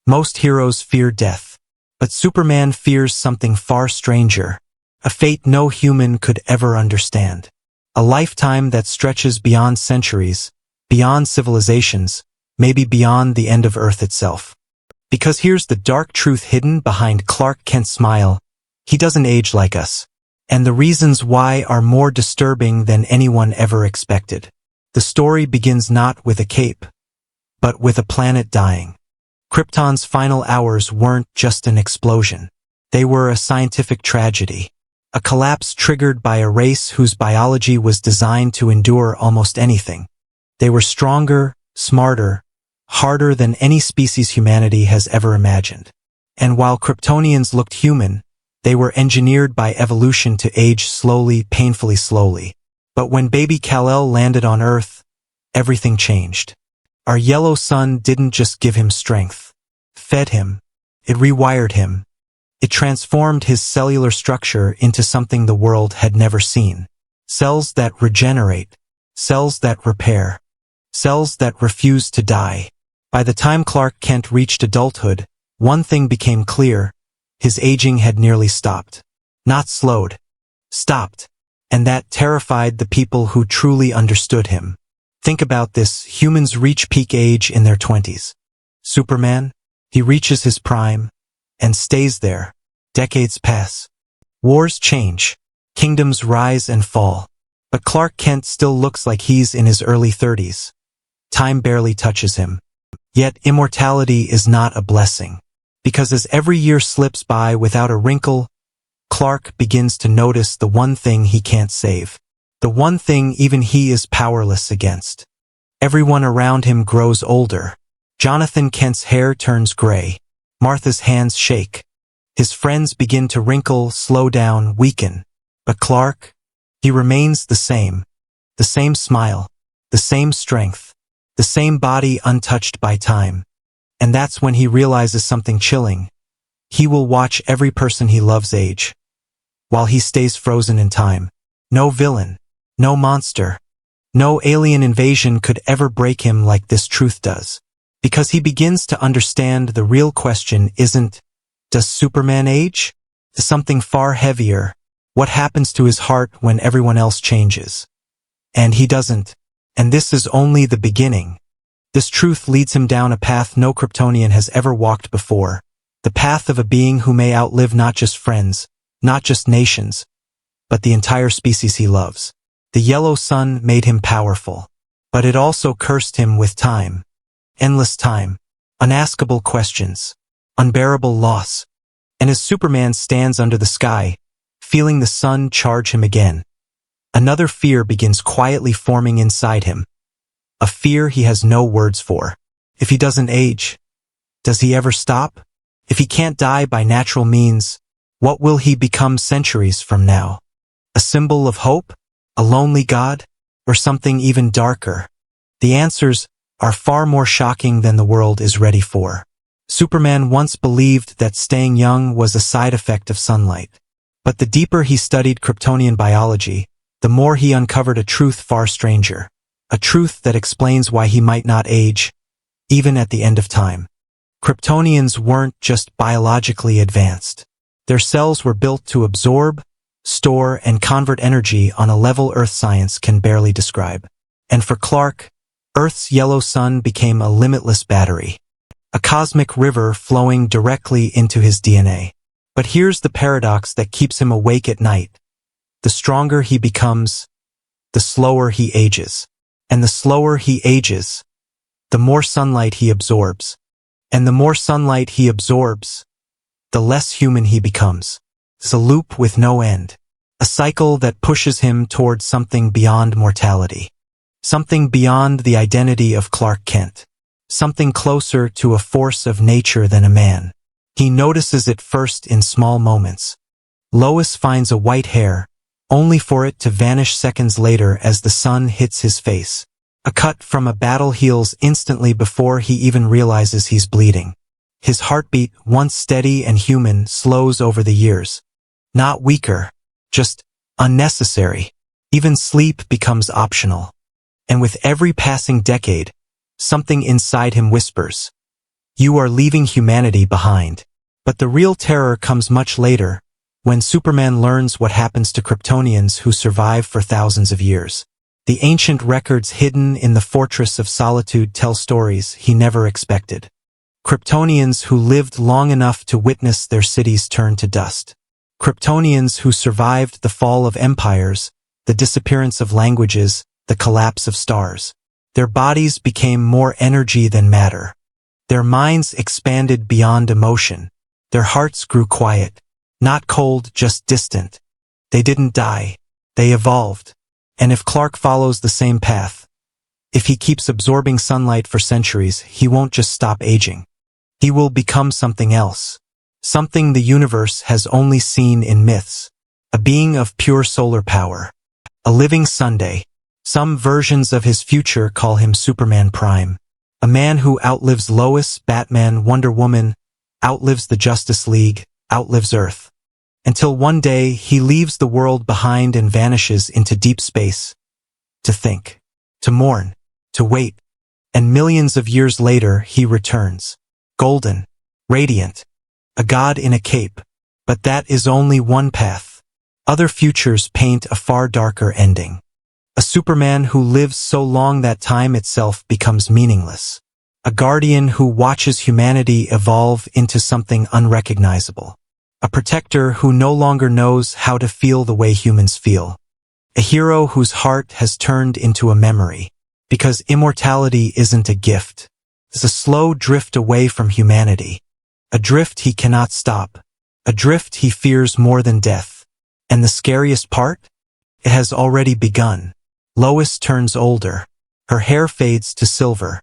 Most heroes fear death. But Superman fears something far stranger, a fate no human could ever understand. A lifetime that stretches beyond centuries, beyond civilizations, maybe beyond the end of Earth itself. Because here's the dark truth hidden behind Clark Kent's smile: he doesn't age like us. And the reasons why are more disturbing than anyone ever expected. The story begins not with a cape, but with a planet dying. Krypton's final hours weren't just an explosion. They were a scientific tragedy. A collapse triggered by a race whose biology was designed to endure almost anything. They were stronger, smarter, harder than any species humanity has ever imagined. And while Kryptonians looked human, they were engineered by evolution to age slowly, painfully slowly. But when baby Kal-El landed on Earth, everything changed. Our yellow sun didn't just give him strength, fed him, it rewired him. It transformed his cellular structure into something the world had never seen. Cells that regenerate, cells that repair, cells that refuse to die. By the time Clark Kent reached adulthood, one thing became clear: his aging had nearly stopped. Not slowed, stopped. And that terrified the people who truly understood him. Think about this: humans reach peak age in their 20s. Superman, he reaches his prime, and stays there. Decades pass. Wars change. Kingdoms rise and fall. But Clark Kent still looks like he's in his early 30s. Time barely touches him. Yet immortality is not a blessing. Because as every year slips by without a wrinkle, Clark begins to notice the one thing he can't save. The one thing even he is powerless against. Everyone around him grows older. Jonathan Kent's hair turns gray. Martha's hands shake. His friends begin to wrinkle, slow down, weaken. But Clark, he remains the same. The same smile, the same strength, the same body untouched by time. And that's when he realizes something chilling. He will watch every person he loves age, while he stays frozen in time. No villain, no monster, no alien invasion could ever break him like this truth does. Because he begins to understand the real question isn't, does Superman age? It's something far heavier. What happens to his heart when everyone else changes? And he doesn't. And this is only the beginning. This truth leads him down a path no Kryptonian has ever walked before. The path of a being who may outlive not just friends, not just nations, but the entire species he loves. The yellow sun made him powerful, but it also cursed him with time. Endless time, unaskable questions, unbearable loss. And as Superman stands under the sky, feeling the sun charge him again, another fear begins quietly forming inside him. A fear he has no words for. If he doesn't age, does he ever stop? If he can't die by natural means, what will he become centuries from now? A symbol of hope? A lonely god? Or something even darker? The answers are far more shocking than the world is ready for. Superman once believed that staying young was a side effect of sunlight. But the deeper he studied Kryptonian biology, the more he uncovered a truth far stranger. A truth that explains why he might not age, even at the end of time. Kryptonians weren't just biologically advanced. Their cells were built to absorb, store, and convert energy on a level Earth science can barely describe. And for Clark, Earth's yellow sun became a limitless battery. A cosmic river flowing directly into his DNA. But here's the paradox that keeps him awake at night. The stronger he becomes, the slower he ages. And the slower he ages, the more sunlight he absorbs. And the more sunlight he absorbs, the less human he becomes. It's a loop with no end. A cycle that pushes him towards something beyond mortality. Something beyond the identity of Clark Kent. Something closer to a force of nature than a man. He notices it first in small moments. Lois finds a white hair, only for it to vanish seconds later as the sun hits his face. A cut from a battle heals instantly before he even realizes he's bleeding. His heartbeat, once steady and human, slows over the years. Not weaker, just unnecessary. Even sleep becomes optional. And with every passing decade, something inside him whispers, You are leaving humanity behind. But the real terror comes much later, when Superman learns what happens to Kryptonians who survive for thousands of years. The ancient records hidden in the Fortress of Solitude tell stories he never expected. Kryptonians who lived long enough to witness their cities turn to dust. Kryptonians who survived the fall of empires, the disappearance of languages, the collapse of stars. Their bodies became more energy than matter. Their minds expanded beyond emotion. Their hearts grew quiet. Not cold, just distant. They didn't die. They evolved. And if Clark follows the same path, if he keeps absorbing sunlight for centuries, he won't just stop aging. He will become something else. Something the universe has only seen in myths. A being of pure solar power. A living Sunday. Some versions of his future call him Superman Prime. A man who outlives Lois, Batman, Wonder Woman, outlives the Justice League, outlives Earth. Until one day he leaves the world behind and vanishes into deep space. To think. To mourn. To wait. And millions of years later he returns. Golden. Radiant. A god in a cape. But that is only one path. Other futures paint a far darker ending. A Superman who lives so long that time itself becomes meaningless. A guardian who watches humanity evolve into something unrecognizable. A protector who no longer knows how to feel the way humans feel. A hero whose heart has turned into a memory. Because immortality isn't a gift. It's a slow drift away from humanity. A drift he cannot stop. A drift he fears more than death. And the scariest part? It has already begun. Lois turns older. Her hair fades to silver.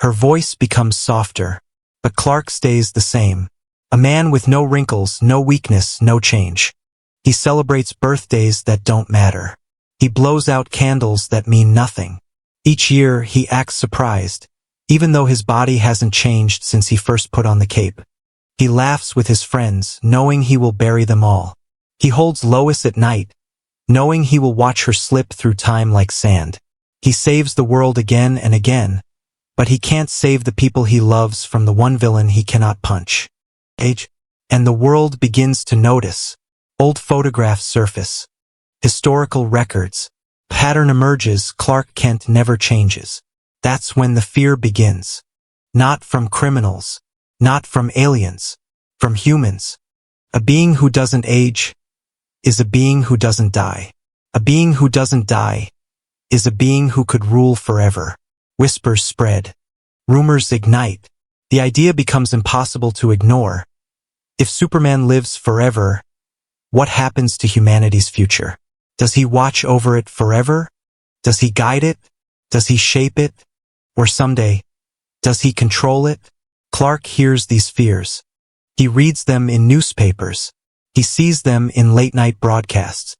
Her voice becomes softer. But Clark stays the same. A man with no wrinkles, no weakness, no change. He celebrates birthdays that don't matter. He blows out candles that mean nothing. Each year he acts surprised, even though his body hasn't changed since he first put on the cape. He laughs with his friends, knowing he will bury them all. He holds Lois at night, knowing he will watch her slip through time like sand. He saves the world again and again, but he can't save the people he loves from the one villain he cannot punch. And the world begins to notice. Old photographs surface. Historical records. Pattern emerges. Clark Kent never changes. That's when the fear begins. Not from criminals. Not from aliens. From humans. A being who doesn't age is a being who doesn't die. A being who doesn't die is a being who could rule forever. Whispers spread. Rumors ignite. The idea becomes impossible to ignore. If Superman lives forever, what happens to humanity's future? Does he watch over it forever? Does he guide it? Does he shape it? Or someday, does he control it? Clark hears these fears. He reads them in newspapers. He sees them in late-night broadcasts.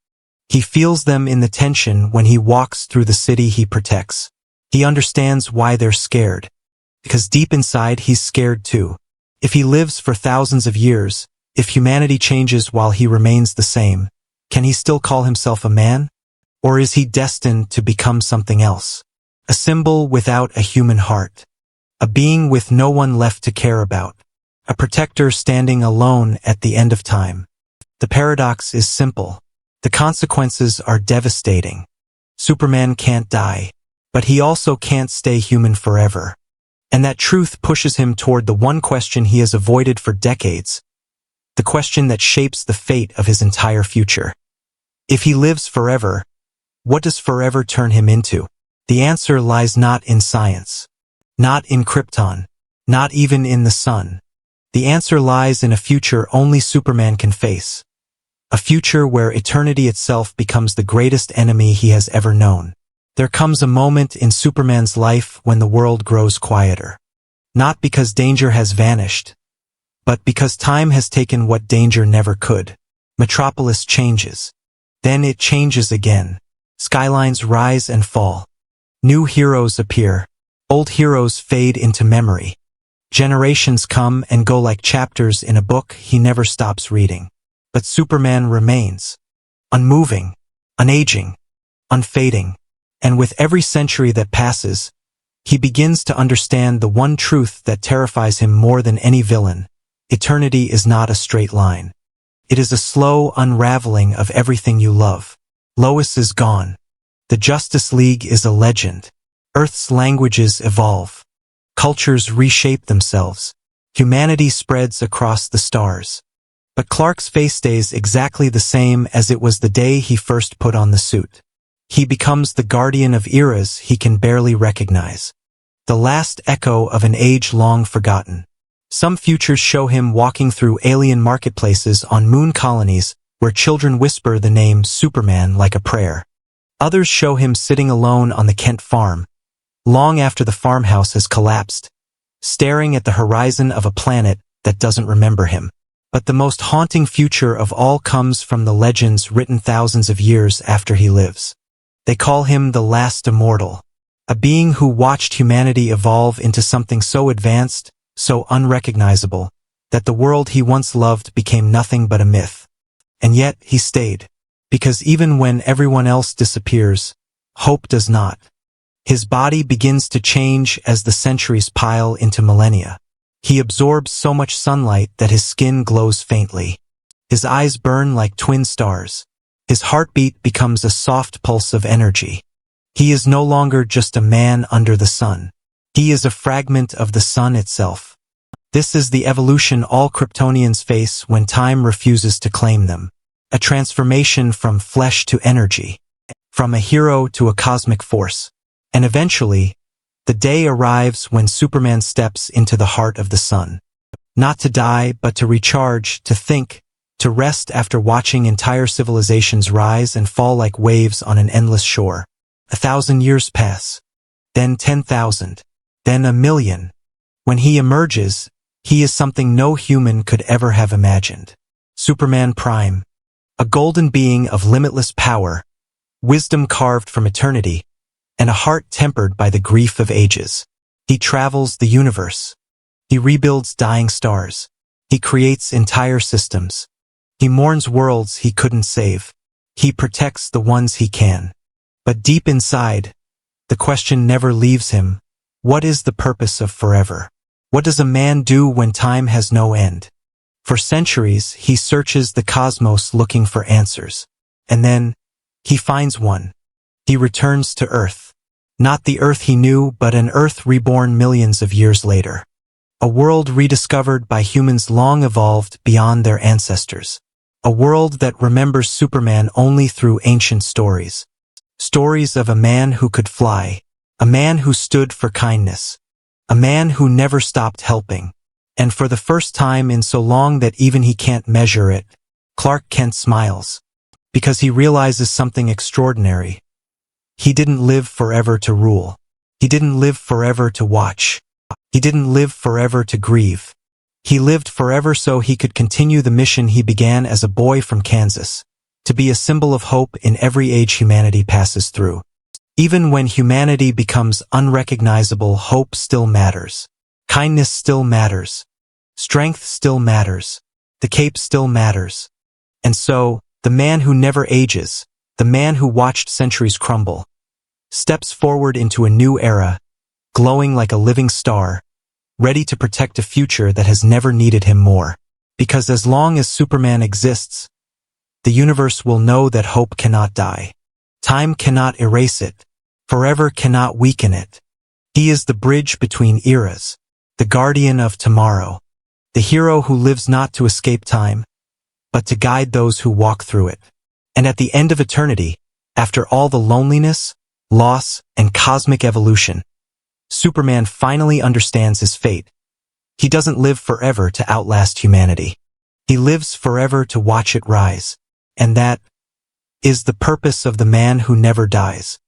He feels them in the tension when he walks through the city he protects. He understands why they're scared. Because deep inside he's scared too. If he lives for thousands of years, if humanity changes while he remains the same, can he still call himself a man? Or is he destined to become something else? A symbol without a human heart. A being with no one left to care about. A protector standing alone at the end of time. The paradox is simple. The consequences are devastating. Superman can't die, but he also can't stay human forever. And that truth pushes him toward the one question he has avoided for decades. The question that shapes the fate of his entire future. If he lives forever, what does forever turn him into? The answer lies not in science. Not in Krypton. Not even in the sun. The answer lies in a future only Superman can face. A future where eternity itself becomes the greatest enemy he has ever known. There comes a moment in Superman's life when the world grows quieter. Not because danger has vanished, but because time has taken what danger never could. Metropolis changes. Then it changes again. Skylines rise and fall. New heroes appear. Old heroes fade into memory. Generations come and go like chapters in a book he never stops reading. But Superman remains. Unmoving. Unaging. Unfading. And with every century that passes, he begins to understand the one truth that terrifies him more than any villain. Eternity is not a straight line. It is a slow unraveling of everything you love. Lois is gone. The Justice League is a legend. Earth's languages evolve. Cultures reshape themselves. Humanity spreads across the stars. But Clark's face stays exactly the same as it was the day he first put on the suit. He becomes the guardian of eras he can barely recognize. The last echo of an age long forgotten. Some futures show him walking through alien marketplaces on moon colonies where children whisper the name Superman like a prayer. Others show him sitting alone on the Kent farm, long after the farmhouse has collapsed, staring at the horizon of a planet that doesn't remember him. But the most haunting future of all comes from the legends written thousands of years after he lives. They call him the last immortal, a being who watched humanity evolve into something so advanced, so unrecognizable, that the world he once loved became nothing but a myth. And yet he stayed, because even when everyone else disappears, hope does not. His body begins to change as the centuries pile into millennia. He absorbs so much sunlight that his skin glows faintly. His eyes burn like twin stars. His heartbeat becomes a soft pulse of energy. He is no longer just a man under the sun. He is a fragment of the sun itself. This is the evolution all Kryptonians face when time refuses to claim them. A transformation from flesh to energy, from a hero to a cosmic force. And eventually, the day arrives when Superman steps into the heart of the sun. Not to die, but to recharge, to think, to rest after watching entire civilizations rise and fall like waves on an endless shore. 1,000 years pass. Then 10,000. Then 1,000,000. When he emerges, he is something no human could ever have imagined. Superman Prime. A golden being of limitless power, wisdom carved from eternity, and a heart tempered by the grief of ages. He travels the universe. He rebuilds dying stars. He creates entire systems. He mourns worlds he couldn't save. He protects the ones he can. But deep inside, the question never leaves him. What is the purpose of forever? What does a man do when time has no end? For centuries, he searches the cosmos looking for answers. And then, he finds one. He returns to Earth. Not the Earth he knew, but an Earth reborn millions of years later. A world rediscovered by humans long evolved beyond their ancestors. A world that remembers Superman only through ancient stories. Stories of a man who could fly. A man who stood for kindness. A man who never stopped helping. And for the first time in so long that even he can't measure it, Clark Kent smiles. Because he realizes something extraordinary. He didn't live forever to rule. He didn't live forever to watch. He didn't live forever to grieve. He lived forever so he could continue the mission he began as a boy from Kansas, to be a symbol of hope in every age humanity passes through. Even when humanity becomes unrecognizable, hope still matters. Kindness still matters. Strength still matters. The cape still matters. And so, the man who never ages, the man who watched centuries crumble, steps forward into a new era, glowing like a living star, ready to protect a future that has never needed him more. Because as long as Superman exists, the universe will know that hope cannot die. Time cannot erase it. Forever cannot weaken it. He is the bridge between eras, the guardian of tomorrow, the hero who lives not to escape time, but to guide those who walk through it. And at the end of eternity, after all the loneliness, loss, and cosmic evolution, Superman finally understands his fate. He doesn't live forever to outlast humanity. He lives forever to watch it rise. And that is the purpose of the man who never dies.